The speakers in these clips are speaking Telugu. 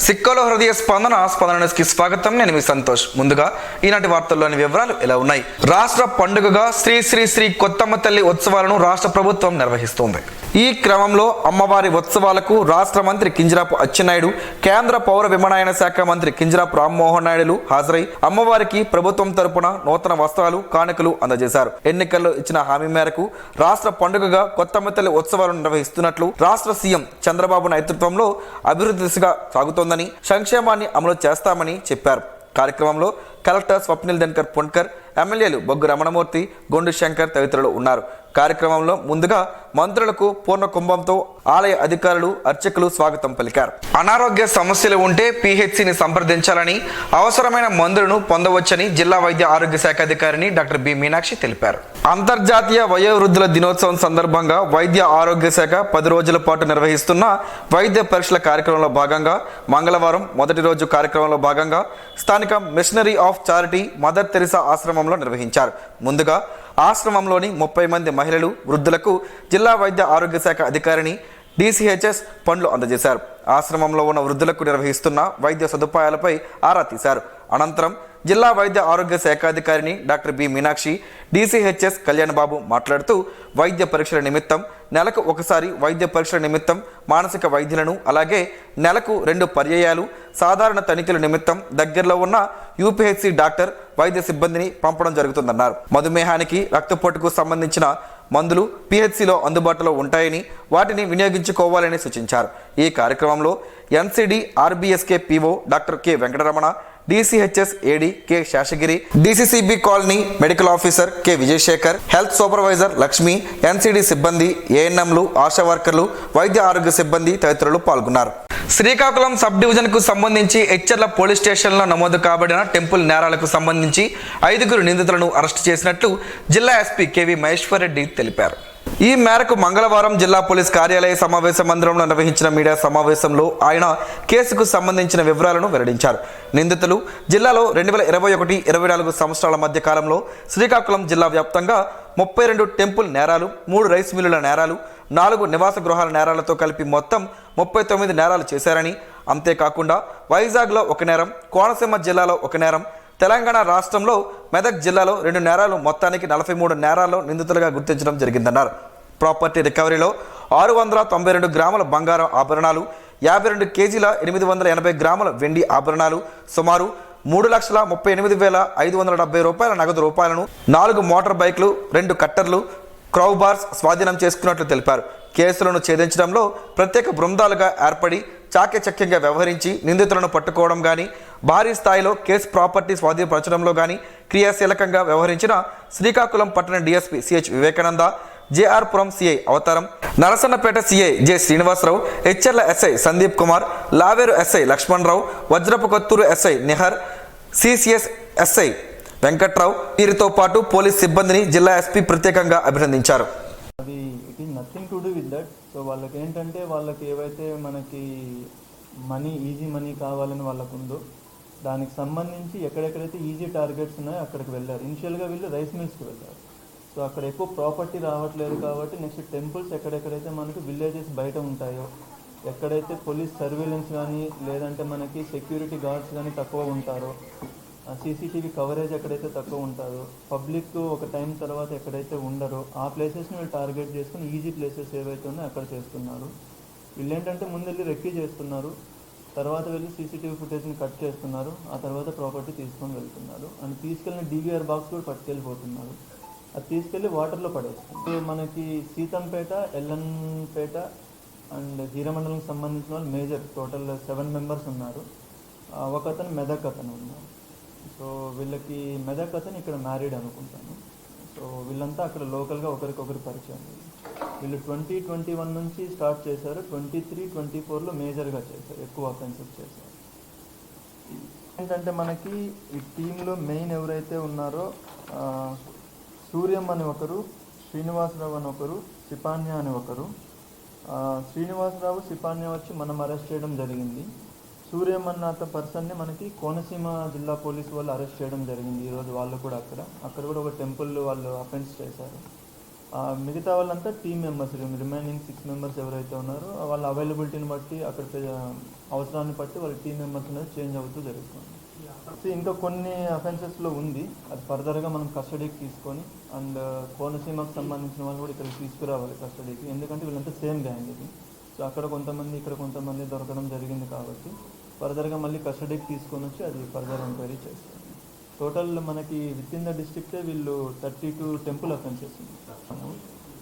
సిక్కోలో హృదయ స్పందన న్యూస్కి స్వాగతం. నేను మీ సంతోష్. ముందుగా ఈనాటి వార్తల్లోని వివరాలు ఎలా ఉన్నాయి. రాష్ట్ర పండుగగా శ్రీ శ్రీ శ్రీ కొత్తమ్మ తల్లి ఉత్సవాలను రాష్ట్ర ప్రభుత్వం నిర్వహిస్తోంది. ఈ క్రమంలో అమ్మవారి ఉత్సవాలకు రాష్ట్ర మంత్రి కింజరాపు అచ్చెన్నాయుడు, కేంద్ర పౌర విమానయాన శాఖ మంత్రి కింజరాపు రామ్మోహన్ నాయుడులు హాజరై అమ్మవారికి ప్రభుత్వం తరపున నూతన వస్త్రాలు, కానుకలు అందజేశారు. ఎన్నికల్లో ఇచ్చిన హామీ మేరకు రాష్ట్ర పండుగగా కొత్తమ్మ తల్లి ఉత్సవాలను నిర్వహిస్తున్నట్లు రాష్ట్ర సీఎం చంద్రబాబు నేతృత్వంలో అభివృద్ధి దిశగా సాగుతోందని, సంక్షేమాన్ని అమలు చేస్తామని చెప్పారు. కార్యక్రమంలో కలెక్టర్ స్వప్నిల్ దినకర్ పుణ్కర్, ఎమ్మెల్యేలు బొగ్గు రమణమూర్తి, గొండు శంకర్ తదితరులు ఉన్నారు. కార్యక్రమంలో ముందుగా మంత్రులకు పూర్ణ కుంభంతో ఆలయ అధికారులు, అర్చకులు స్వాగతం పలికారు. అనారోగ్య సమస్యలు ఉంటే పిహెచ్సిని సంప్రదించాలని, అవసరమైన మందులను పొందవచ్చని జిల్లా వైద్య ఆరోగ్య శాఖ అధికారిని డాక్టర్ బి మీనాక్షి తెలిపారు. అంతర్జాతీయ వయోవృద్ధుల దినోత్సవం సందర్భంగా వైద్య ఆరోగ్య శాఖ 10 రోజుల పాటు నిర్వహిస్తున్న వైద్య పరీక్షల కార్యక్రమంలో భాగంగా మంగళవారం మొదటి రోజు కార్యక్రమంలో భాగంగా స్థానిక Missionary of Charity Mother Teresa ఆశ్రమంలో నిర్వహించారు. ముందుగా ఆశ్రమంలోని 30 మంది మహిళలు, వృద్ధులకు జిల్లా వైద్య ఆరోగ్య శాఖ అధికారిని DCHS పండ్లు అందజేశారు. ఆశ్రమంలో ఉన్న వృద్ధులకు నిర్వహిస్తున్న వైద్య సదుపాయాలపై ఆరా తీశారు. అనంతరం జిల్లా వైద్య ఆరోగ్య శాఖాధికారిని doctor B Meenakshi, DCHS Kalyan Babu మాట్లాడుతూ వైద్య పరీక్షల నిమిత్తం నెలకు ఒకసారి వైద్య పరీక్షల నిమిత్తం మానసిక వైద్యులను, అలాగే నెలకు 2 పర్యాయాలు సాధారణ తనిఖీల నిమిత్తం దగ్గరలో ఉన్న UPHC డాక్టర్ వైద్య సిబ్బందిని పంపడం జరుగుతుందన్నారు. మధుమేహానికి, రక్తపోటుకు సంబంధించిన మందులు PHCలో అందుబాటులో ఉంటాయని, వాటిని వినియోగించుకోవాలని సూచించారు. ఈ కార్యక్రమంలో NCD RBSK PO doctor K Venkataramana, DCHS AD K Seshagiri, DCCB colony medical officer K Vijayasekhar, health supervisor Lakshmi, NCD సిబ్బంది, ANMలు, ఆశా వర్కర్లు, వైద్య ఆరోగ్య సిబ్బంది తదితరులు పాల్గొన్నారు. శ్రీకాకుళం సబ్ డివిజన్కు సంబంధించి ఎచ్చర్ల పోలీస్ స్టేషన్లో నమోదు కాబడిన టెంపుల్ నేరాలకు సంబంధించి 5 నిందితులను అరెస్టు చేసినట్లు జిల్లా ఎస్పీ కెవి మహేశ్వర్ రెడ్డి తెలిపారు. ఈ మేరకు మంగళవారం జిల్లా పోలీస్ కార్యాలయ సమావేశ మందిరంలో నిర్వహించిన మీడియా సమావేశంలో ఆయన కేసుకు సంబంధించిన వివరాలను వెల్లడించారు. నిందితులు జిల్లాలో 2021-24 సంవత్సరాల మధ్య కాలంలో శ్రీకాకుళం జిల్లా వ్యాప్తంగా 32 టెంపుల్ నేరాలు, 3 రైస్ మిల్లుల నేరాలు, 4 నివాస గృహాల నేరాలతో కలిపి మొత్తం 39 నేరాలు చేశారని, అంతేకాకుండా వైజాగ్లో 1 నేరం, కోనసీమ జిల్లాలో 1 నేరం, తెలంగాణ రాష్ట్రంలో మెదక్ జిల్లాలో 2 నేరాలు, మొత్తానికి 43 నేరాల్లో నిందితులుగా గుర్తించడం జరిగిందన్నారు. ప్రాపర్టీ రికవరీలో 692 గ్రాముల బంగారం ఆభరణాలు, 52 కేజీల 880 గ్రాముల వెండి ఆభరణాలు, సుమారు 3,38,570 రూపాయల నగదు రూపాయలను, 4 మోటార్ బైక్లు, 2 కట్టర్లు, క్రౌ బార్స్ స్వాధీనం చేసుకున్నట్లు తెలిపారు. కేసులను ఛేదించడంలో ప్రత్యేక బృందాలుగా ఏర్పడి చాకచక్యంగా వ్యవహరించి నిందితులను పట్టుకోవడం కానీ, భారీ స్థాయిలో కేసు ప్రాపర్టీ స్వాధీనపరచడంలో కానీ క్రియాశీలకంగా వ్యవహరించిన శ్రీకాకుళం పట్టణ DSP CH వివేకానంద, JR పురం CI అవతారం, Narasannapeta CI J Srinivasarao, Etcherla SI Sandeep Kumar, Laveru SI Lakshmanarao, వజ్రపు Kotturu SI Nihar, CCS SI Venkatrao, వీరితో పాటు పోలీస్ సిబ్బందిని జిల్లా SP ప్రత్యేకంగా అభినందించారు. అది it is nothing to do with that. So వాళ్ళకి ఏంటంటే వాళ్ళకి ఏవైతే మనకి ఈజీ మనీ కావాలని వాళ్ళకు ఉందో దానికి సంబంధించి ఎక్కడెక్కడైతే ఈజీ టార్గెట్స్ ఉన్నాయో అక్కడికి వెళ్ళారు. ఇనిషియల్గా వీళ్ళు రైస్ మిల్స్కి వెళ్ళారు. సో అక్కడ ఎక్కువ ప్రాపర్టీ రావట్లేదు కాబట్టి నెక్స్ట్ టెంపుల్స్ ఎక్కడెక్కడైతే మనకి విలేజెస్ బయట ఉంటాయో, ఎక్కడైతే పోలీస్ సర్వేలెన్స్ కానీ లేదంటే మనకి సెక్యూరిటీ గార్డ్స్ కానీ తక్కువ ఉంటారో, CCTV కవరేజ్ ఎక్కడైతే తక్కువ ఉంటుందో, పబ్లిక్ ఒక టైం తర్వాత ఎక్కడైతే ఉండరో ఆ ప్లేసెస్ని వీళ్ళు టార్గెట్ చేసుకుని ఈజీ ప్లేసెస్ ఏవైతే ఉన్నాయో అక్కడ చేస్తున్నారు. వీళ్ళు ఏంటంటే ముందు వెళ్ళి రెక్కీ చేస్తున్నారు, తర్వాత వెళ్ళి CCTV ఫుటేజ్ని కట్ చేస్తున్నారు, ఆ తర్వాత ప్రాపర్టీ తీసుకొని వెళ్తున్నారు. అండ్ తీసుకెళ్ళిన DVR బాక్స్ కూడా పట్టుకెళ్ళిపోతున్నారు. అది తీసుకెళ్ళి వాటర్లో పడేస్తుంది. మనకి సీతంపేట, ఎల్లంపేట అండ్ హీరమండలంకి సంబంధించిన వాళ్ళు మేజర్ టోటల్ 7 మెంబర్స్ ఉన్నారు. ఒక అతను మెదక్ అతను ఉన్నారు. సో వీళ్ళకి మెదక్ అతను ఇక్కడ మ్యారీడ్ అనుకుంటాను. సో వీళ్ళంతా అక్కడ లోకల్గా ఒకరికొకరు పరిచయం. వీళ్ళు 2021 నుంచి స్టార్ట్ చేశారు, 23-24లో మేజర్గా చేశారు, ఎక్కువ అఫెన్సెస్ చేశారు. ఏంటంటే మనకి ఈ టీంలో మెయిన్ ఎవరైతే ఉన్నారో సూర్యం అని ఒకరు, శ్రీనివాసరావు అని ఒకరు, సిపాన్య అని ఒకరు. శ్రీనివాసరావు, సిపాన్య వచ్చి మనం అరెస్ట్ చేయడం జరిగింది. సూర్యం అన్న పర్సన్ని మనకి కోనసీమ జిల్లా పోలీసు వాళ్ళు అరెస్ట్ చేయడం జరిగింది ఈరోజు. వాళ్ళు కూడా అక్కడ కూడా ఒక టెంపుల్ వాళ్ళు అఫెన్స్ చేశారు. మిగతా వాళ్ళంతా టీమ్ మెంబర్స్, రిమైనింగ్ 6 మెంబర్స్ ఎవరైతే ఉన్నారో వాళ్ళ అవైలబిలిటీని బట్టి అక్కడ అవసరాన్ని బట్టి వాళ్ళ టీం మెంబర్స్ అనేది చేంజ్ అవుతూ జరుగుతుంది. సో ఇంకా కొన్ని అఫెన్సెస్లో ఉంది, అది ఫర్దర్గా మనం కస్టడీకి తీసుకొని అండ్ కోనసీమకు సంబంధించిన వాళ్ళు కూడా ఇక్కడికి తీసుకురావాలి కస్టడీకి, ఎందుకంటే వీళ్ళంతా సేమ్ గ్యాంగ్ ఇది. సో అక్కడ కొంతమంది ఇక్కడ కొంతమంది దొరకడం జరిగింది కాబట్టి ఫర్దర్గా మళ్ళీ కస్టడీకి తీసుకొని వచ్చి అది ఫర్దర్ ఎంక్వైరీ చేస్తాం. టోటల్ మనకి విత్ ఇన్ ద డిస్ట్రిక్టే వీళ్ళు 32 టెంపుల్ అఫెన్సెస్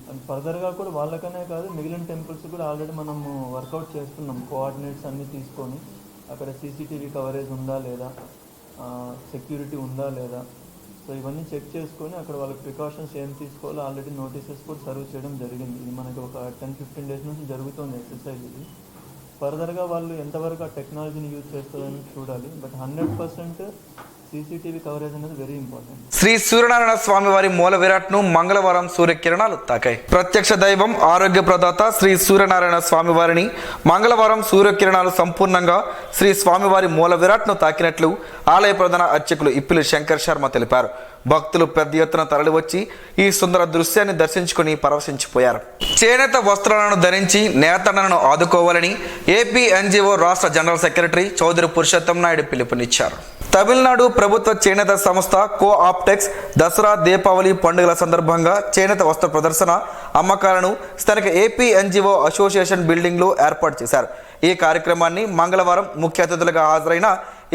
అండ్ ఫర్దర్గా కూడా వాళ్ళకనే కాదు మిగిలిన టెంపుల్స్ కూడా ఆల్రెడీ మనము వర్కౌట్ చేస్తున్నాం. కోఆర్డినేట్స్ అన్నీ తీసుకొని అక్కడ సీసీటీవీ కవరేజ్ ఉందా లేదా, సెక్యూరిటీ ఉందా లేదా, సో ఇవన్నీ చెక్ చేసుకొని అక్కడ వాళ్ళకి ప్రికాషన్స్ ఏం తీసుకోవాలో ఆల్రెడీ నోటీసెస్ కూడా సర్వ్ చేయడం జరిగింది. ఇది మనకి ఒక 10-15 డేస్ నుంచి జరుగుతుంది ఎక్సర్సైజ్ ఇది. ఫర్దర్గా వాళ్ళు ఎంతవరకు ఆ టెక్నాలజీని యూజ్ చేస్తారని చూడాలి, బట్ 100% సీసీటీవీ కవరేజ్ అనేది వెరీ ఇంపార్టెంట్. శ్రీ సూర్యనారాయణ స్వామి వారి మూల విరాట్ను మంగళవారం సూర్యకిరణాలు తాకాయి. ప్రత్యక్ష దైవం ఆరోగ్య ప్రదాత శ్రీ సూర్యనారాయణ స్వామి వారిని మంగళవారం సూర్యకిరణాలు సంపూర్ణంగా శ్రీ స్వామివారి మూల విరాట్ను తాకినట్లు ఆలయ ప్రధాన అర్చకులు ఇప్పిలి శంకర్ శర్మ తెలిపారు. భక్తులు పెద్ద ఎత్తున తరలివచ్చి ఈ సుందర దృశ్యాన్ని దర్శించుకుని పరవశించిపోయారు. చేనేత వస్త్రాలను ధరించి నేతన్నలను ఆదుకోవాలని ఏపీ ఎన్జీఓ రాష్ట్ర జనరల్ సెక్రటరీ చౌదరి పురుషోత్తం నాయుడు పిలుపునిచ్చారు. తమిళనాడు ప్రభుత్వ చేనేత సంస్థ కో ఆప్టెక్స్ దసరా దీపావళి పండుగల సందర్భంగా చేనేత వస్త్ర ప్రదర్శన అమ్మకాలను స్థానిక ఏపీ ఎన్జీఓ అసోసియేషన్ బిల్డింగ్లో ఏర్పాటు చేశారు. ఈ కార్యక్రమాన్ని మంగళవారం ముఖ్య అతిథులుగా హాజరైన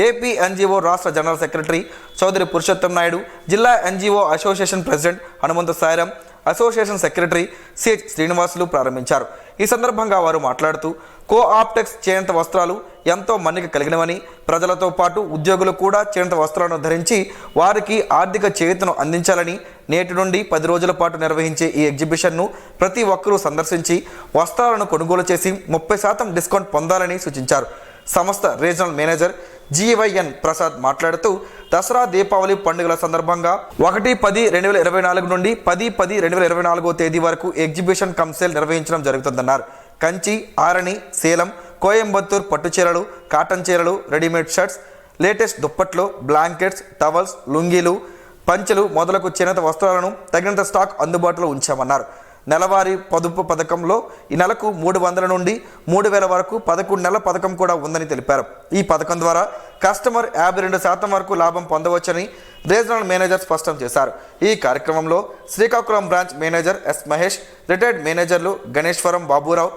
ఏపీ ఎన్జీఓ రాష్ట్ర జనరల్ సెక్రటరీ చౌదరి పురుషోత్తం నాయుడు, జిల్లా NGO association president Hanumanthu Sairam, association secretary CH Srinivasulu ప్రారంభించారు. ఈ సందర్భంగా వారు మాట్లాడుతూ కో ఆప్టెక్స్ చేనేత వస్త్రాలు ఎంతో మన్నిక కలిగినవని, ప్రజలతో పాటు ఉద్యోగులు కూడా చేనేత వస్త్రాలను ధరించి వారికి ఆర్థిక చేయూతను అందించాలని, నేటి నుండి 10 రోజుల పాటు నిర్వహించే ఈ ఎగ్జిబిషన్ను ప్రతి ఒక్కరూ సందర్శించి వస్త్రాలను కొనుగోలు చేసి 30% డిస్కౌంట్ పొందాలని సూచించారు. సంస్థ రీజనల్ మేనేజర్ జీవైఎన్ ప్రసాద్ మాట్లాడుతూ దసరా దీపావళి పండుగల సందర్భంగా 1/10/2024 నుండి 10/10/2024 తేదీ వరకు ఎగ్జిబిషన్ కమ్ సేల్ నిర్వహించడం జరుగుతుందన్నారు. కంచి, ఆరణి, సేలం, కోయంబత్తూర్ పట్టుచీరలు, కాటన్ చీరలు, రెడీమేడ్ షర్ట్స్, లేటెస్ట్ దుప్పట్లు, బ్లాంకెట్స్, టవల్స్, లుంగీలు, పంచెలు మొదలగు చేనేత వస్త్రాలను తగినంత స్టాక్ అందుబాటులో ఉంచామన్నారు. నెలవారీ పొదుపు పథకంలో ఈ నెలకు 300 నుండి 3000 వరకు 11 నెలల పథకం కూడా ఉందని తెలిపారు. ఈ పథకం ద్వారా కస్టమర్ 52% వరకు లాభం పొందవచ్చని రీజనల్ మేనేజర్ స్పష్టం చేశారు. ఈ కార్యక్రమంలో Srikakulam branch manager S Mahesh, retired మేనేజర్లు గణేశ్వరం బాబురావు,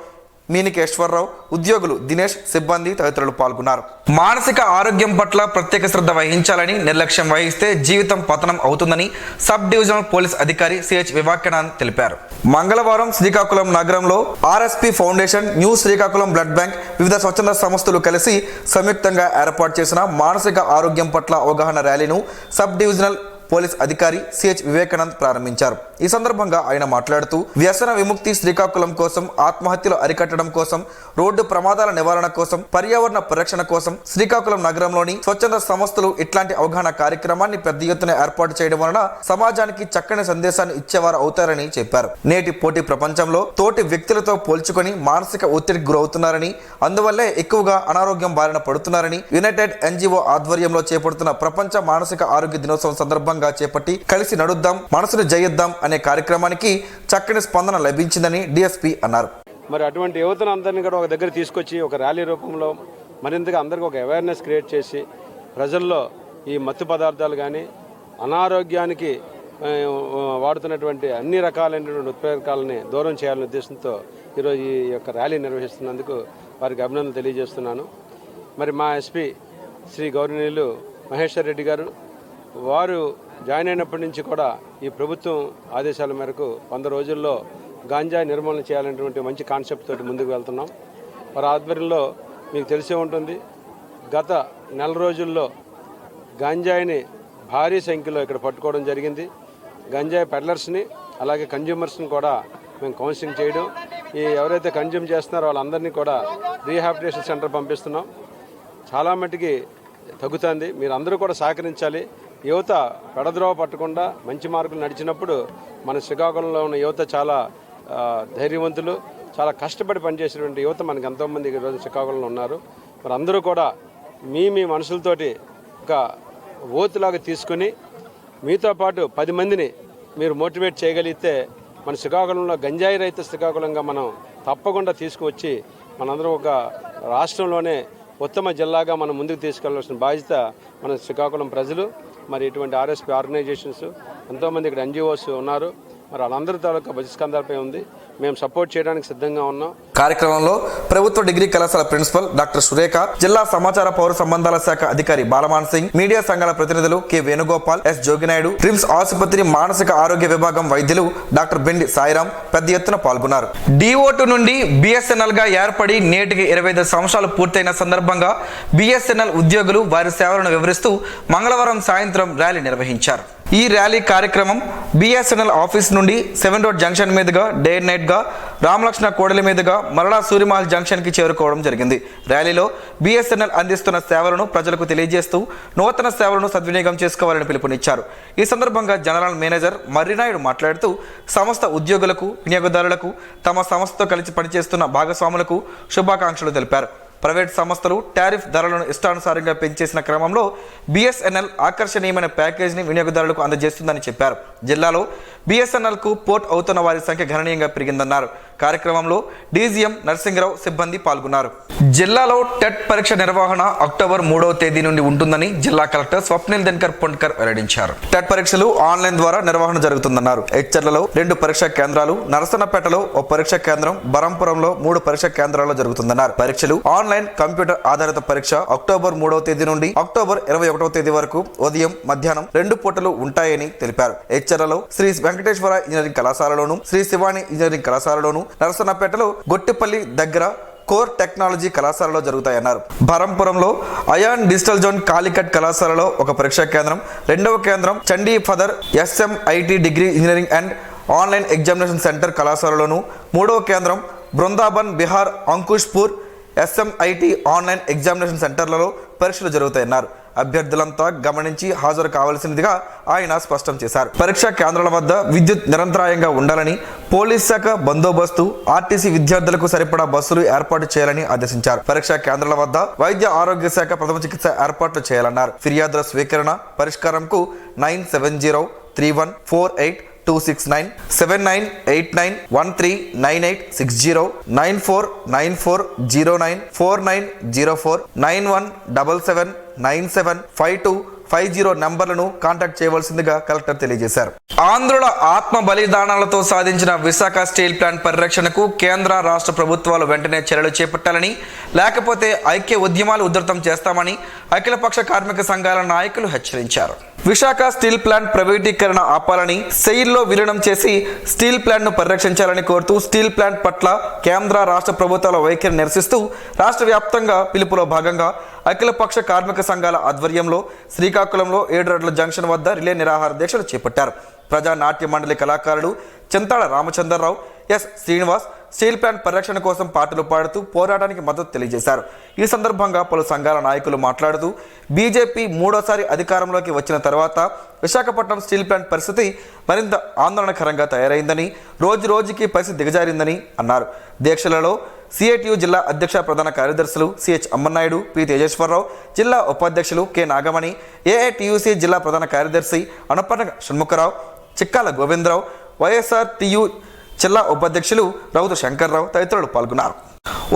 మీనికేశ్వరరావు, ఉద్యోగులు దినేష్, సిబ్బంది తదితరులు పాల్గొన్నారు. మానసిక ఆరోగ్యం పట్ల ప్రత్యేక శ్రద్ధ వహించాలని, నిర్లక్ష్యం వహిస్తే జీవితం పతనం అవుతుందని సబ్ డివిజనల్ పోలీస్ అధికారి సిహెచ్ వివేకానంద్ తెలిపారు. మంగళవారం శ్రీకాకుళం నగరంలో RSP foundation, new Srikakulam blood bank, వివిధ స్వచ్ఛంద సంస్థలు కలిసి సంయుక్తంగా ఏర్పాటు చేసిన మానసిక ఆరోగ్యం పట్ల అవగాహన ర్యాలీను సబ్ డివిజనల్ పోలీస్ అధికారి సిహెచ్ వివేకానంద్ ప్రారంభించారు. ఈ సందర్భంగా ఆయన మాట్లాడుతూ వ్యసన విముక్తి శ్రీకాకుళం కోసం, ఆత్మహత్యలు అరికట్టడం కోసం, రోడ్డు ప్రమాదాల నివారణ కోసం, పర్యావరణ పరిరక్షణ కోసం శ్రీకాకుళం నగరంలోని స్వచ్ఛంద సంస్థలు ఇట్లాంటి అవగాహన కార్యక్రమాన్ని పెద్ద ఎత్తున ఏర్పాటు చేయడం వలన సమాజానికి చక్కని సందేశాన్ని ఇచ్చేవారు అవుతారని చెప్పారు. నేటి పోటీ ప్రపంచంలో తోటి వ్యక్తులతో పోల్చుకొని మానసిక ఒత్తిడికి గురవుతున్నారని, అందువల్లే ఎక్కువగా అనారోగ్యం బారిన పడుతున్నారని యునైటెడ్ ఎన్జీఓ ఆధ్వర్యంలో చేపడుతున్న ప్రపంచ మానసిక ఆరోగ్య దినోత్సవం సందర్భంగా చేపట్టి కలిసి నడుద్దాం, మనసును జయిద్దాం అనే కార్యక్రమానికి చక్కని స్పందన లభించిందని డిఎస్పీ అన్నారు. మరి అటువంటి యువతను అందరినీ కూడా ఒక దగ్గర తీసుకొచ్చి ఒక ర్యాలీ రూపంలో మరింతగా అందరికీ ఒక అవేర్నెస్ క్రియేట్ చేసి ప్రజల్లో ఈ మత్తు పదార్థాలు కానీ అనారోగ్యానికి వాడుతున్నటువంటి అన్ని రకాలైనటువంటి ఉత్పత్తులని దూరం చేయాలనే ఉద్దేశంతో ఈరోజు ఈ యొక్క ర్యాలీ నిర్వహిస్తున్నందుకు వారికి అభినందనలు తెలియజేస్తున్నాను. మరి మా ఎస్పీ శ్రీ గౌరవనీయులు మహేశ్వర్ రెడ్డి గారు వారు జాయిన్ అయినప్పటి నుంచి కూడా ఈ ప్రభుత్వం ఆదేశాల మేరకు 100 రోజుల్లో గాంజా నిర్మూలన చేయాలనేటువంటి మంచి కాన్సెప్ట్ తోటి ముందుకు వెళ్తున్నాం. వారి ఆధ్వర్యంలో మీకు తెలిసే ఉంటుంది, గత నెల రోజుల్లో గాంజాయిని భారీ సంఖ్యలో ఇక్కడ పట్టుకోవడం జరిగింది. గంజాయి పెడ్లర్స్ని అలాగే కన్జ్యూమర్స్ని కూడా మేము కౌన్సిలింగ్ చేయడం, ఈ ఎవరైతే కన్జ్యూమ్ చేస్తున్నారో వాళ్ళందరినీ కూడా రీహాబిలిటేషన్ సెంటర్ పంపిస్తున్నాం. చాలా మట్టుకి తగ్గుతుంది. మీరు అందరూ కూడా సహకరించాలి. యువత పెడద్రోవ పట్టకుండా మంచి మార్కులు నడిచినప్పుడు మన శ్రీకాకుళంలో ఉన్న యువత చాలా ధైర్యవంతులు, చాలా కష్టపడి పనిచేసేటువంటి యువత మనకు ఎంతోమంది ఈరోజు శ్రీకాకుళంలో ఉన్నారు. మరి అందరూ కూడా మీ మనుషులతోటి ఒక ఓతులాగా తీసుకుని మీతో పాటు 10 మందిని మీరు మోటివేట్ చేయగలిగితే మన శ్రీకాకుళంలో గంజాయి రహిత శ్రీకాకుళంగా మనం తప్పకుండా తీసుకువచ్చి మనందరం ఒక రాష్ట్రంలోనే ఉత్తమ జిల్లాగా మనం ముందుకు తీసుకెళ్లాల్సిన బాధ్యత మన శ్రీకాకుళం ప్రజలు, మరి ఇటువంటి ఆర్ఎస్పీ ఆర్గనైజేషన్స్, ఎంతోమంది ఇక్కడ ఎన్జిఓస్ ఉన్నారు. మరి వాళ్ళందరి తాలూకా బహిష్కందాలపై ఉంది. మేము సపోర్ట్ చేయడానికి సిద్ధంగా ఉన్నాం. కార్యక్రమంలో ప్రభుత్వ డిగ్రీ కళాశాల ప్రిన్సిపల్ డాక్టర్ సురేఖ, జిల్లా సమాచార పౌర సంబంధాల శాఖ అధికారి బాలమాన్ సింగ్, మీడియా సంఘాల ప్రతినిధులు కె వేణుగోపాల్, ఎస్ జోగినాయుడు, ట్రిమ్స్ ఆసుపత్రి మానసిక ఆరోగ్య విభాగం వైద్యులు డాక్టర్ బెండి సాయిరాం పెద్ద ఎత్తున పాల్గొన్నారు. DO2 నుండి BSNL గా ఏర్పడి నేటికి 25 సంవత్సరాలు పూర్తయిన సందర్భంగా BSNL ఉద్యోగులు వారి సేవలను వివరిస్తూ మంగళవారం సాయంత్రం ర్యాలీ నిర్వహించారు. ఈ ర్యాలీ కార్యక్రమం BSNL ఆఫీస్ నుండి 7 రోడ్ జంక్షన్ మీదుగా డే నైట్ గా రామలక్ష్మణ కోడలి మీదుగా మరలా సూర్యమహల్ జంక్షన్ కి చేరుకోవడం జరిగింది. ర్యాలీలో BSNL అందిస్తున్న సేవలను ప్రజలకు తెలియజేస్తూ నూతన సేవలను సద్వినియోగం చేసుకోవాలని పిలుపునిచ్చారు. ఈ సందర్భంగా జనరల్ మేనేజర్ మర్రినాయుడు మాట్లాడుతూ సంస్థ ఉద్యోగులకు, వినియోగదారులకు, తమ సంస్థతో కలిసి పనిచేస్తున్న భాగస్వాములకు శుభాకాంక్షలు తెలిపారు. ప్రైవేట్ సంస్థలు టారిఫ్ ధరలను ఇష్టానుసారంగా పెంచేసిన క్రమంలో BSNL ఆకర్షణీయమైన ప్యాకేజీని వినియోగదారులకు అందజేస్తుందని చెప్పారు. జిల్లాలో BSNLకు పోర్ట్ అవుతున్న వారి సంఖ్య గణనీయంగా పెరిగిందన్నారు. కార్యక్రమంలో DGM నరసింగరావు సిబ్బంది పాల్గొన్నారు. జిల్లాలో టెట్ పరీక్ష నిర్వహణ అక్టోబర్ 3వ తేదీ నుండి ఉంటుందని జిల్లా కలెక్టర్ స్వప్నిల్ దినకర్ పొండ్కర్ వెల్లడించారు. టెట్ పరీక్షలు ఆన్లైన్ ద్వారా నిర్వహణ జరుగుతుందన్నారు. హెచ్చర్లలో 2 పరీక్షా కేంద్రాలు, నరసన్నపేటలో 1 పరీక్షా కేంద్రం, బరంపురంలో 3 పరీక్షా కేంద్రాల్లో జరుగుతుందన్నారు. పరీక్షలు ఆన్లైన్ కంప్యూటర్ ఆధారిత పరీక్ష అక్టోబర్ 3వ తేదీ నుండి అక్టోబర్ 21వ తేదీ వరకు ఉదయం, మధ్యాహ్నం 2 పూటలు ఉంటాయని తెలిపారు. హెచ్చర్లలో శ్రీ వెంకటేశ్వర ఇంజనీరింగ్ కళాశాలలోను, శ్రీ శివాని ఇంజనీరింగ్ కళాశాలలోను, నరసన్నపేటలో గొట్టిపల్లి దగ్గర కోర్ టెక్నాలజీ కళాశాలలో జరుగుతాయన్నారు. బరంపురంలో అయాన్ డిజిటల్ జోన్ కాలికట్ కళాశాలలో 1 పరీక్షా కేంద్రం, 2వ కేంద్రం చండీ ఫదర్ SMIT degree engineering and online examination centre కళాశాలలోను, 3వ కేంద్రం Brundaban Bihar Ankushpur SMIT online examination సెంటర్లలో పరీక్షలు జరుగుతాయన్నారు. అభ్యర్థులంతా గమనించి హాజరు కావాల్సిందిగా ఆయన స్పష్టం చేశారు. పరీక్షా కేంద్రాల వద్ద విద్యుత్ నిరంతరాయంగా ఉండాలని, పోలీస్ శాఖ బందోబస్తు, RTC విద్యార్థులకు సరిపడా బస్సులు ఏర్పాటు చేయాలని ఆదేశించారు. పరీక్షా కేంద్రాల వద్ద వైద్య ఆరోగ్య శాఖ ప్రథమ చికిత్స ఏర్పాట్లు చేయాలన్నారు. ఫిర్యాదుల స్వీకరణ పరిష్కారంకు 9703148269 7989139860 9494094904 9177975250 నంబర్లను కాంటాక్ట్ చేయవలసిందిగా కలెక్టర్ తెలియజేశారు. ఆంధ్రుల ఆత్మ బలిదానాలతో సాధించిన విశాఖ స్టీల్ ప్లాంట్ పరిరక్షణకు కేంద్ర, రాష్ట్ర ప్రభుత్వాలు వెంటనే చర్యలు చేపట్టాలని, లేకపోతే ఐక్య ఉద్యమాలు ఉధృతం చేస్తామని అఖిలపక్ష కార్మిక సంఘాల నాయకులు హెచ్చరించారు. విశాఖ స్టీల్ ప్లాంట్ ప్రైవేటీకరణ ఆపాలని, సెయిల్లో విలీనం చేసి స్టీల్ ప్లాంట్ను పరిరక్షించాలని కోరుతూ స్టీల్ ప్లాంట్ పట్ల కేంద్ర, రాష్ట్ర ప్రభుత్వాల వైఖరి నిరసిస్తూ రాష్ట్ర వ్యాప్తంగా పిలుపులో భాగంగా అఖిలపక్ష కార్మిక సంఘాల ఆధ్వర్యంలో శ్రీకాకుళంలో 7 రోడ్ల జంక్షన్ వద్ద రిలే నిరాహార దీక్షలు చేపట్టారు. ప్రజా నాట్య మండలి కళాకారుడు Chintada Ramachandrarao, S Srinivas steel plant పరిరక్షణ కోసం పాటలు పాడుతూ పోరాటానికి మద్దతు తెలియజేశారు. ఈ సందర్భంగా పలు సంఘాల నాయకులు మాట్లాడుతూ బీజేపీ 3వసారి అధికారంలోకి వచ్చిన తర్వాత విశాఖపట్నం స్టీల్ ప్లాంట్ పరిస్థితి మరింత ఆందోళనకరంగా తయారైందని, రోజు రోజుకి పరిస్థితి దిగజారిందని అన్నారు. దీక్షలలో CITU జిల్లా అధ్యక్ష ప్రధాన కార్యదర్శులు CH అమ్మన్నాయుడు, P తేజేశ్వరరావు, జిల్లా ఉపాధ్యక్షులు K నాగమణి, AITUC జిల్లా ప్రధాన కార్యదర్శి అనపర్ణ షణ్ముఖరావు, చిక్కాల గోవిందరావు, YSRTU జిల్లా ఉపాధ్యక్షులు రౌతు శంకర్రావు తదితరులు పాల్గొన్నారు.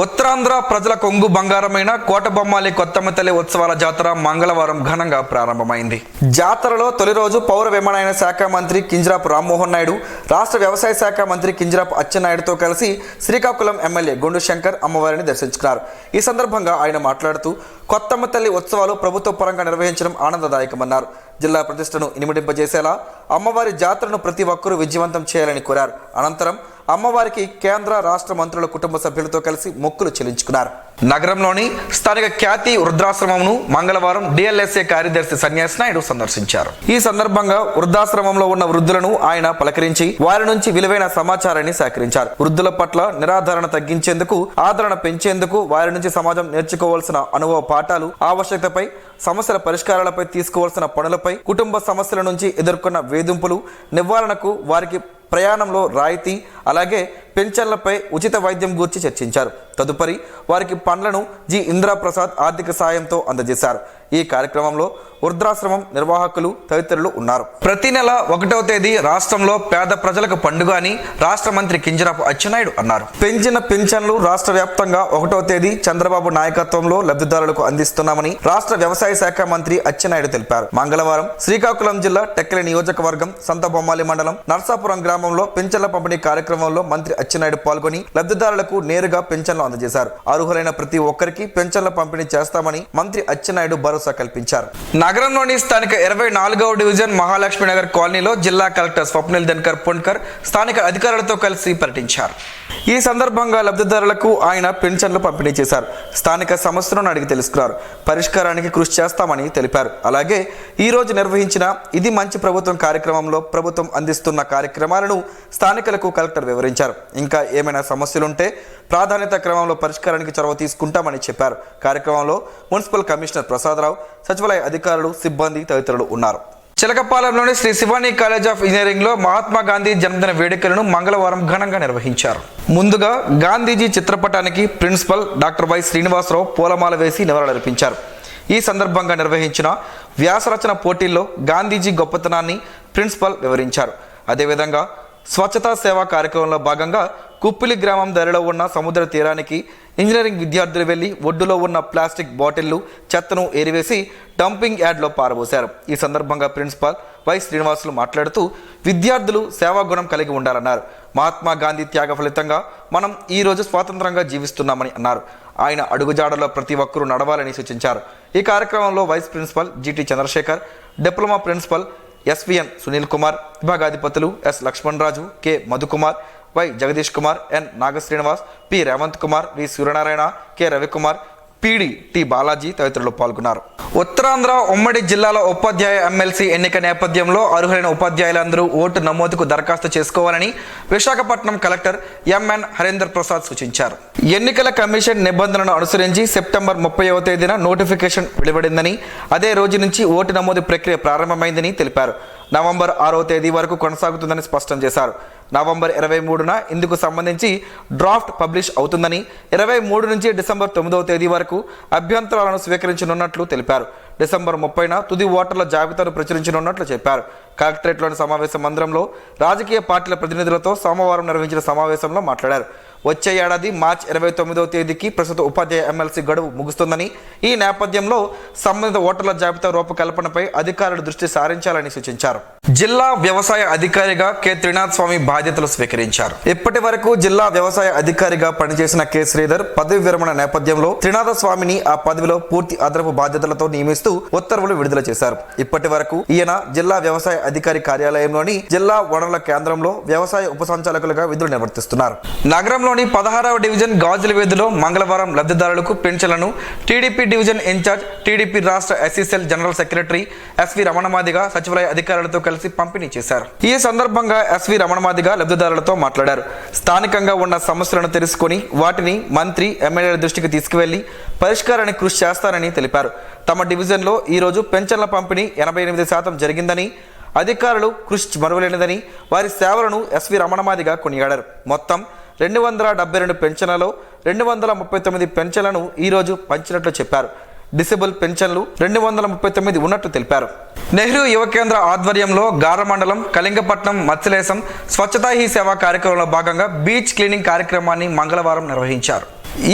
ఉత్తరాంధ్ర ప్రజల కొంగు బంగారమైన కోటబొమ్మాలి కొత్తమ్మ తల్లి ఉత్సవాల జాతర మంగళవారం ఘనంగా ప్రారంభమైంది. జాతరలో తొలి రోజు పౌర విమానయాన శాఖ మంత్రి కింజరాపు రామ్మోహన్ నాయుడు, రాష్ట్ర వ్యవసాయ శాఖ మంత్రి కింజరాపు అచ్చెన్నాయుడుతో కలిసి శ్రీకాకుళం ఎమ్మెల్యే గొండు శంకర్ అమ్మవారిని దర్శించుకున్నారు. ఈ సందర్భంగా ఆయన మాట్లాడుతూ కొత్తమ్మ తల్లి ఉత్సవాలు ప్రభుత్వ పరంగా నిర్వహించడం ఆనందదాయకమన్నారు. జిల్లా ప్రతిష్టను ఇనుమడింపజేసేలా అమ్మవారి జాతరను ప్రతి ఒక్కరూ విజయవంతం చేయాలని కోరారు. అనంతరం అమ్మవారికి కేంద్ర, రాష్ట్ర మంత్రుల కుటుంబ సభ్యులతో కలిసి మొక్కులు చెల్లించుకున్నారు. నగరంలోని స్థానిక ఖ్యాతి వృద్ధాశ్రమంను మంగళవారం DLSA కార్యదర్శి సన్యాసి నాయుడు సందర్శించారు. ఈ సందర్భంగా వృద్ధాశ్రమంలో ఉన్న వృద్ధులను ఆయన పలకరించి వారి నుంచి విలువైన సమాచారాన్ని సేకరించారు. వృద్ధుల పట్ల నిరాధారణ తగ్గించేందుకు, ఆదరణ పెంచేందుకు వారి నుంచి సమాజం నేర్చుకోవాల్సిన అనుభవ పాఠాలు, ఆవశ్యకతపై, సమస్యల పరిష్కారాలపై తీసుకోవాల్సిన పనులపై, కుటుంబ సమస్యల నుంచి ఎదుర్కొన్న వేధింపులు నివారణకు, వారికి ప్రయాణంలో రాయితీ, అలాగే పెన్షన్లపై ఉచిత వైద్యం గురించి చర్చించారు. తదుపరి వారికి పండ్లను జి ఇంద్రాప్రసాద్ ఆర్థిక సాయంతో అందజేశారు. ఈ కార్యక్రమంలో వృద్ధాశ్రమం నిర్వాహకులు తదితరులు ఉన్నారు. ప్రతి నెల 1వ తేదీ రాష్ట్రంలో పేద ప్రజలకు పండుగ అని రాష్ట్ర మంత్రి కింజరాపు అచ్చెన్నాయుడు అన్నారు. పెంచిన పింఛన్లు రాష్ట్ర వ్యాప్తంగా 1వ తేదీ చంద్రబాబు నాయకత్వంలో లబ్ధిదారులకు అందిస్తున్నామని రాష్ట్ర వ్యవసాయ శాఖ మంత్రి అచ్చెన్నాయుడు తెలిపారు. మంగళవారం శ్రీకాకుళం జిల్లా టెక్కలి నియోజకవర్గం సంతబొమ్మాలి మండలం నర్సాపురం గ్రామంలో పింఛన్ల పంపిణీ కార్యక్రమంలో మంత్రి అచ్చెన్నాయుడు పాల్గొని లబ్ధిదారులకు నేరుగా పింఛన్లు అందజేశారు. అర్హులైన ప్రతి ఒక్కరికి పింఛన్ల పంపిణీ చేస్తామని మంత్రి అచ్చెన్నాయుడు భరోసా కల్పించారు. నగరంలోని స్థానిక 24వ డివిజన్ మహాలక్ష్మి నగర్ కాలనీలో జిల్లా కలెక్టర్ స్వప్నిల్ దినకర్ పుణ్కర్ స్థానిక అధికారులతో కలిసి పర్యటించారు. ఈ సందర్భంగా లబ్ధిదారులకు ఆయన పింఛన్లు పంపిణీ చేశారు. స్థానిక సమస్యలను అడిగి తెలుసుకున్నారు. పరిష్కారానికి కృషి చేస్తామని తెలిపారు. అలాగే ఈ రోజు నిర్వహించిన ఇది మంచి ప్రభుత్వం కార్యక్రమంలో ప్రభుత్వం అందిస్తున్న కార్యక్రమాలను స్థానికులకు కలెక్టర్ వివరించారు. ఇంకా ఏమైనా సమస్యలుంటే ప్రాధాన్యత క్రమంలో పరిష్కారానికి చొరవ తీసుకుంటామని చెప్పారు. కార్యక్రమంలో మున్సిపల్ కమిషనర్ ప్రసాదరావు, సచివాలయ అధికారులు, సిబ్బంది తదితరులు ఉన్నారు. చిలకపాలెంలోని Sri Sivani college of engineering లో మహాత్మా గాంధీ జన్మదిన వేడుకలను మంగళవారం ఘనంగా నిర్వహించారు. ముందుగా గాంధీజీ చిత్రపటానికి ప్రిన్సిపల్ డాక్టర్ వై శ్రీనివాసరావు పూలమాల వేసి నివాళులర్పించారు. ఈ సందర్భంగా నిర్వహించిన వ్యాసరచన పోటీల్లో గాంధీజీ గొప్పతనాన్ని ప్రిన్సిపల్ వివరించారు. అదేవిధంగా స్వచ్ఛతా సేవా కార్యక్రమంలో భాగంగా కుప్పిలి గ్రామం ధరలో ఉన్న సముద్ర తీరానికి ఇంజనీరింగ్ విద్యార్థులు వెళ్లి ఒడ్డులో ఉన్న ప్లాస్టిక్ బాటిళ్లు, చెత్తను ఏరివేసి డంపింగ్ యార్డ్లో పారబోశారు. ఈ సందర్భంగా ప్రిన్సిపాల్ వై శ్రీనివాసులు మాట్లాడుతూ విద్యార్థులు సేవాగుణం కలిగి ఉండాలన్నారు. మహాత్మా గాంధీ త్యాగ ఫలితంగా మనం ఈ రోజు స్వాతంత్రంగా జీవిస్తున్నామని అన్నారు. ఆయన అడుగుజాడలో ప్రతి ఒక్కరూ నడవాలని సూచించారు. ఈ కార్యక్రమంలో vice principal GT Chandrasekhar, diploma principal SVN Sunil Kumar, విభాగాధిపతులు S Lakshmanaraju, K Madhukumar, Y Jagadish Kumar, N Nagasrinivas, P Revanth Kumar, V Suryanarayana, K Ravikumar, PD T Balaji తదితరులు పాల్గొన్నారు. ఉత్తరాంధ్ర ఉమ్మడి జిల్లాలో ఉపాధ్యాయ ఎమ్మెల్సీ ఎన్నిక నేపథ్యంలో అర్హులైన ఉపాధ్యాయులందరూ ఓటు నమోదుకు దరఖాస్తు చేసుకోవాలని విశాఖపట్నం కలెక్టర్ ఎంఎన్ హరీందర్ ప్రసాద్ సూచించారు. ఎన్నికల కమిషన్ నిబంధనలను అనుసరించి సెప్టెంబర్ 30వ తేదీన నోటిఫికేషన్ వెలువడిందని, అదే రోజు నుంచి ఓటు నమోదు ప్రక్రియ ప్రారంభమైందని తెలిపారు. నవంబర్ 6వ తేదీ వరకు కొనసాగుతుందని స్పష్టం చేశారు. నవంబర్ 23న ఇందుకు సంబంధించి డ్రాఫ్ట్ పబ్లిష్ అవుతుందని, 23 నుంచి డిసెంబర్ 9వ తేదీ వరకు అభ్యంతరాలను స్వీకరించనున్నట్లు తెలిపారు. డిసెంబర్ 30న తుది ఓటర్ల జాబితాను ప్రచురించనున్నట్లు చెప్పారు. కలెక్టరేట్లోని సమావేశ మందిరంలో రాజకీయ పార్టీల ప్రతినిధులతో సోమవారం నిర్వహించిన సమావేశంలో మాట్లాడారు. వచ్చే ఏడాది మార్చి 29వ తేదీకి ప్రస్తుత ఉపాధ్యాయ ఎమ్మెల్సీ గడువు ముగుస్తుందని, ఈ నేపథ్యంలో సంబంధిత ఓటర్ల జాబితా రూపకల్పనపై అధికారులు దృష్టి సారించాలని సూచించారు. జిల్లా వ్యవసాయ అధికారిగా కె త్రినాథ్ స్వామి బాధ్యతలు స్వీకరించారు. ఇప్పటి వరకు జిల్లా వ్యవసాయ అధికారిగా పనిచేసిన కె శ్రీధర్ పదవి విరమణ నేపథ్యంలో త్రినాథ స్వామిని ఆ పదవిలో పూర్తి అదనపు బాధ్యతలతో నియమిస్తూ ఉత్తర్వులు విడుదల చేశారు. ఇప్పటి వరకు ఈయన జిల్లా వ్యవసాయ అధికారి కార్యాలయంలోని జిల్లా వనరుల కేంద్రంలో వ్యవసాయ ఉప సంచాలకులుగా విధులు నిర్వర్తిస్తున్నారు. నగరంలోని 16వ డివిజన్ గాజుల వీధిలో మంగళవారం లబ్ధిదారులకు పెన్షన్లను టీడీపీ డివిజన్ ఇన్ఛార్జ్, టీడీపీ రాష్ట్ర ఎస్సీసెల్ జనరల్ సెక్రటరీ ఎస్వి రమణమాదిగ సచివాలయ అధికారులతో కలిసి పంపిణీ చేశారు. ఈ సందర్భంగా ఎస్వి రమణమాదిగ లబ్ధిదారులతో మాట్లాడారు. స్థానికంగా ఉన్న సమస్యలను తెలుసుకుని వాటిని మంత్రి, ఎమ్మెల్యేల దృష్టికి తీసుకువెళ్లి పరిష్కారానికి కృషి చేస్తారని తెలిపారు. తమ డివిజన్లో ఈరోజు పెన్షన్ల పంపిణీ 88% జరిగిందని, అధికారులు కృషి మరువలేనిదని, వారి సేవలను ఎస్వి రమణమాదిగ కొనియాడారు. మొత్తం 272 పెన్షన్లలో 239 పెన్షన్లను ఈరోజు పంచినట్లు చెప్పారు. డిసేబుల్ పెన్షన్లు 239 ఉన్నట్లు తెలిపారు. నెహ్రూ యువ కేంద్ర ఆధ్వర్యంలో గార మండలం కళింగపట్నం మత్స్యలేశం స్వచ్ఛతా హీ సేవా కార్యక్రమంలో భాగంగా బీచ్ క్లీనింగ్ కార్యక్రమాన్ని మంగళవారం నిర్వహించారు.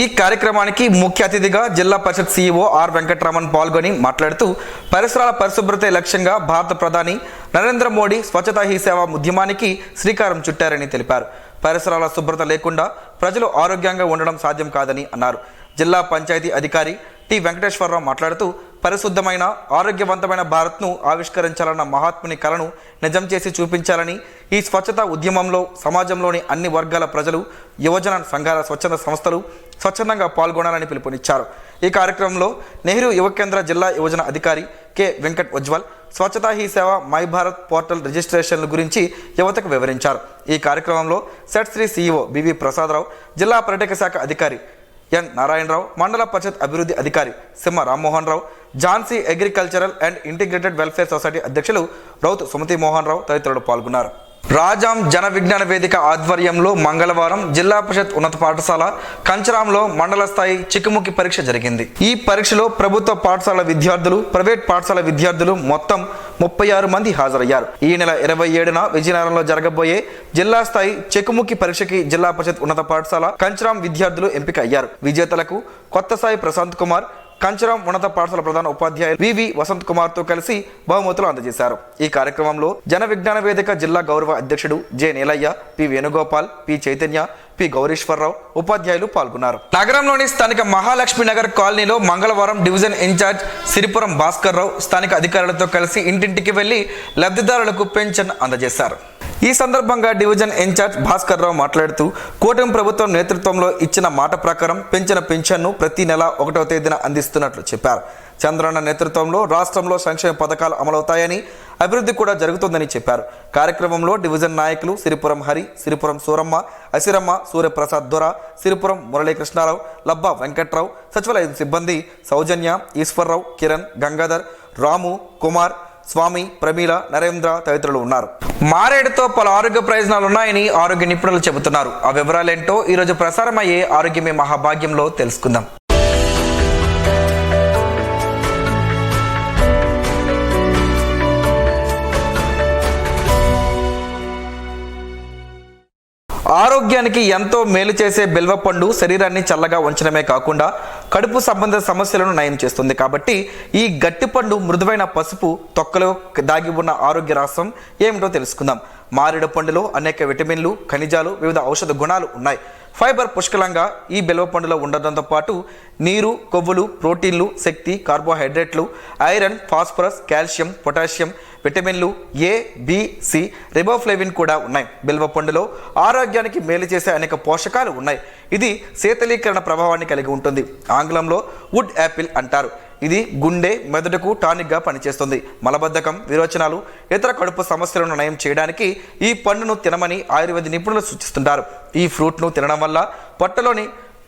ఈ కార్యక్రమానికి ముఖ్య అతిథిగా జిల్లా పరిషత్ సీఈఓ ఆర్ వెంకటరామన్ పాల్గొని మాట్లాడుతూ పరిసరాల పరిశుభ్రతే లక్ష్యంగా భారత ప్రధాని నరేంద్ర మోడీ స్వచ్ఛతా హీ సేవా ఉద్యమానికి శ్రీకారం చుట్టారని తెలిపారు. పరిసరాల శుభ్రత లేకుండా ప్రజలు ఆరోగ్యంగా ఉండడం సాధ్యం కాదని అన్నారు. జిల్లా పంచాయతీ అధికారి టి వెంకటేశ్వరరావు మాట్లాడుతూ పరిశుద్ధమైన ఆరోగ్యవంతమైన భారత్ను ఆవిష్కరించాలన్న మహాత్ముని కలను నిజం చేసి చూపించాలని, ఈ స్వచ్ఛతా ఉద్యమంలో సమాజంలోని అన్ని వర్గాల ప్రజలు, యువజన సంఘాల స్వచ్ఛంద సంస్థలు స్వచ్ఛందంగా పాల్గొనాలని పిలుపునిచ్చారు. ఈ కార్యక్రమంలో నెహ్రూ యువ కేంద్ర జిల్లా యువజన అధికారి K Venkat Ujwal Swachhata Hi Seva my Bharat portal రిజిస్ట్రేషన్ల గురించి యువతకు వివరించారు. ఈ కార్యక్రమంలో SET Sri CEO BV Prasadarao, జిల్లా పర్యాటక శాఖ అధికారి ఎన్ నారాయణరావు, మండల పరిషత్ అభివృద్ధి అధికారి Simha Rammohan Rao, Jhansi agricultural and integrated welfare society అధ్యక్షులు రౌత్ సుమతి మోహన్ రావు తదితరులు పాల్గొన్నారు. రాజాం జన విజ్ఞాన వేదిక ఆధ్వర్యంలో మంగళవారం జిల్లా పరిషత్ ఉన్నత పాఠశాల కంచరాంలో మండల స్థాయి చిక్కుముక్కి పరీక్ష జరిగింది. ఈ పరీక్షలో ప్రభుత్వ పాఠశాల విద్యార్థులు, ప్రైవేట్ పాఠశాల విద్యార్థులు మొత్తం 36 మంది హాజరయ్యారు. ఈ నెల 27న విజయనగరంలో జరగబోయే జిల్లా స్థాయి చెక్కుముక్కి పరీక్షకి జిల్లా పరిషత్ ఉన్నత పాఠశాల కంచరాం విద్యార్థులు ఎంపిక అయ్యారు. విజేతలకు కొత్త సాయి ప్రశాంత్ కుమార్, కంచరాం ఉన్నత పాఠశాల ప్రధాన ఉపాధ్యాయులు వివి వసంత్ కుమార్ తో కలిసి బహుమతులు అందజేశారు. ఈ కార్యక్రమంలో జన విజ్ఞాన వేదిక జిల్లా గౌరవ అధ్యక్షుడు J Neelaiah, P Venugopal, P Chaitanya, P Gowriswararao ఉపాధ్యాయులు పాల్గొన్నారు. నగరంలోని స్థానిక మహాలక్ష్మి నగర్ కాలనీలో మంగళవారం డివిజన్ ఇన్ఛార్జ్ సిరిపురం భాస్కర్ రావు స్థానిక అధికారులతో కలిసి ఇంటింటికి వెళ్లి లబ్ధిదారులకు పెన్షన్ అందజేశారు. ఈ సందర్భంగా డివిజన్ ఇన్ఛార్జ్ భాస్కర్ రావు మాట్లాడుతూ కూటమి ప్రభుత్వం నేతృత్వంలో ఇచ్చిన మాట ప్రకారం పెంచిన పెన్షన్ను ప్రతి నెల 1వ తేదీన అందిస్తున్నట్లు చెప్పారు. చంద్రన్న నేతృత్వంలో రాష్ట్రంలో సంక్షేమ పథకాలు అమలవుతాయని, అభివృద్ధి కూడా జరుగుతుందని చెప్పారు. కార్యక్రమంలో డివిజన్ నాయకులు సిరిపురం హరి, సిరిపురం సూరమ్మ, అసిరమ్మ, సూర్యప్రసాద్ దొర, సిరిపురం మురళీకృష్ణారావు, లబ్బా వెంకట్రావు, సచివాలయం సిబ్బంది సౌజన్య, ఈశ్వర్రావు, కిరణ్, గంగాధర్, రాము, కుమార్, స్వామి, ప్రమీల, నరేంద్ర తదితరులు ఉన్నారు. మారేడుతో పలు ఆరోగ్య ప్రయోజనాలు ఉన్నాయని ఆరోగ్య నిపుణులు చెబుతున్నారు. ఆ వివరాలేంటో ఈరోజు ప్రసారమయ్యే ఆరోగ్యమే మహాభాగ్యంలో తెలుసుకుందాం. ఆరోగ్యానికి ఎంతో మేలు చేసే బిల్వపండు శరీరాన్ని చల్లగా ఉంచడమే కాకుండా కడుపు సంబంధ సమస్యలను నయం చేస్తుంది. కాబట్టి ఈ గట్టిపండు మృదువైన పసుపు తొక్కలో దాగి ఉన్న ఆరోగ్య రహస్యం ఏమిటో తెలుసుకుందాం. మారేడు పండులో అనేక విటమిన్లు, ఖనిజాలు, వివిధ ఔషధ గుణాలు ఉన్నాయి. ఫైబర్ పుష్కలంగా ఈ బెల్వ పండులో ఉండడంతో పాటు నీరు, కొవ్వులు, ప్రోటీన్లు, శక్తి, కార్బోహైడ్రేట్లు, ఐరన్, ఫాస్ఫరస్, కాల్షియం, పొటాషియం, విటమిన్లు ఏ, బి, సి, రిబోఫ్లేవిన్ కూడా ఉన్నాయి. బిల్వ పండులో ఆరోగ్యానికి మేలు చేసే అనేక పోషకాలు ఉన్నాయి. ఇది శీతలీకరణ ప్రభావాన్ని కలిగి ఉంటుంది. ఆంగ్లంలో వుడ్ యాపిల్ అంటారు. ఇది గుండె, మెదడుకు టానిక్గా పనిచేస్తుంది. మలబద్ధకం, విరోచనాలు, ఇతర కడుపు సమస్యలను నయం చేయడానికి ఈ పండును తినమని ఆయుర్వేద నిపుణులు సూచిస్తుంటారు. ఈ ఫ్రూట్ను తినడం వల్ల పొట్టలోని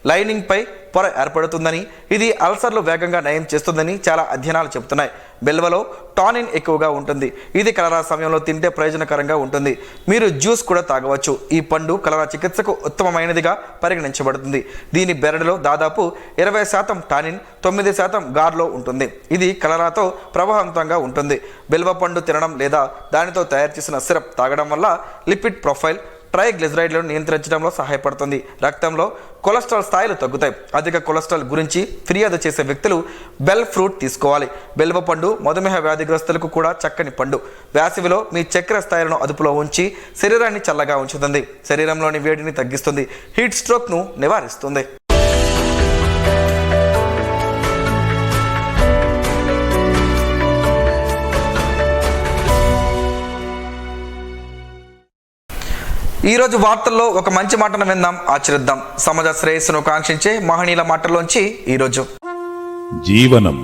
లైనింగ్ పై పొర ఏర్పడుతుందని, ఇది అల్సర్లు వేగంగా నయం చేస్తుందని చాలా అధ్యయనాలు చెబుతున్నాయి. బెల్వలో టానిన్ ఎక్కువగా ఉంటుంది. ఇది కలరా సమయంలో తింటే ప్రయోజనకరంగా ఉంటుంది. మీరు జ్యూస్ కూడా తాగవచ్చు. ఈ పండు కలరా చికిత్సకు ఉత్తమమైనదిగా పరిగణించబడుతుంది. దీని బెరడులో దాదాపు 20% టానిన్, 9% గార్లో ఉంటుంది. ఇది కలరాతో ప్రభావవంతంగా ఉంటుంది. బెల్వ పండు తినడం లేదా దానితో తయారు చేసిన సిరప్ తాగడం వల్ల లిపిడ్ ప్రొఫైల్, ట్రైగ్లిజరైడ్లను నియంత్రించడంలో సహాయపడుతుంది. రక్తంలో కొలెస్ట్రాల్ స్థాయిలు తగ్గుతాయి. అధిక కొలెస్ట్రాల్ గురించి ఫిర్యాదు చేసే వ్యక్తులు బెల్ ఫ్రూట్ తీసుకోవాలి. బెల్వ పండు మధుమేహ వ్యాధిగ్రస్తులకు కూడా చక్కని పండు. వేసవిలో మీ చక్కెర స్థాయిలను అదుపులో ఉంచి శరీరాన్ని చల్లగా ఉంచుతుంది. శరీరంలోని వేడిని తగ్గిస్తుంది. హీట్ స్ట్రోక్ను నివారిస్తుంది. ఈరోజు వార్తల్లో ఒక మంచి మాటను విందాం, ఆచరిద్దాం. సమాజ శ్రేయస్సును కాంక్షించే మహనీయుల మాటల్లోంచి ఈరోజు జీవనం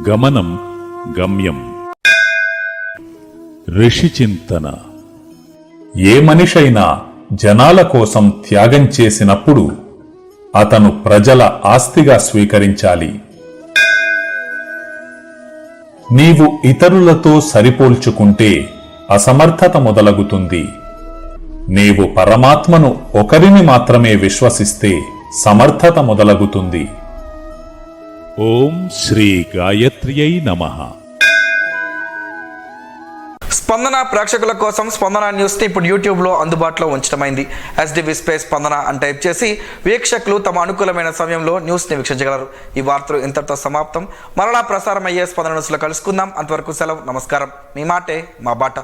గమనం గమ్యం. ఋషి చింతన. ఏ మనిషైనా జనాల కోసం త్యాగం చేసినప్పుడు అతను ప్రజల ఆస్తిగా స్వీకరించాలి. నీవు ఇతరులతో సరిపోల్చుకుంటే అసమర్థత మొదలగుతుంది. నీవు పరమాత్మను ఒకరిని మాత్రమే విశ్వసిస్తే సమర్థత మొదలగుతుంది. ఓం శ్రీ గాయత్ర్యై నమః. స్పందన ప్రేక్షకుల కోసం స్పందన న్యూస్ని ఇప్పుడు యూట్యూబ్లో అందుబాటులో ఉంచడమైంది. SDV స్పేస్ స్పందన అని టైప్ చేసి వీక్షకులు తమ అనుకూలమైన సమయంలో న్యూస్ని వీక్షించగలరు. ఈ వార్తలు ఇంతటితో సమాప్తం. మరలా ప్రసారం అయ్యే స్పందన న్యూస్లో కలుసుకుందాం. అంతవరకు సెలవు. నమస్కారం. మీ మాటే మా బాట.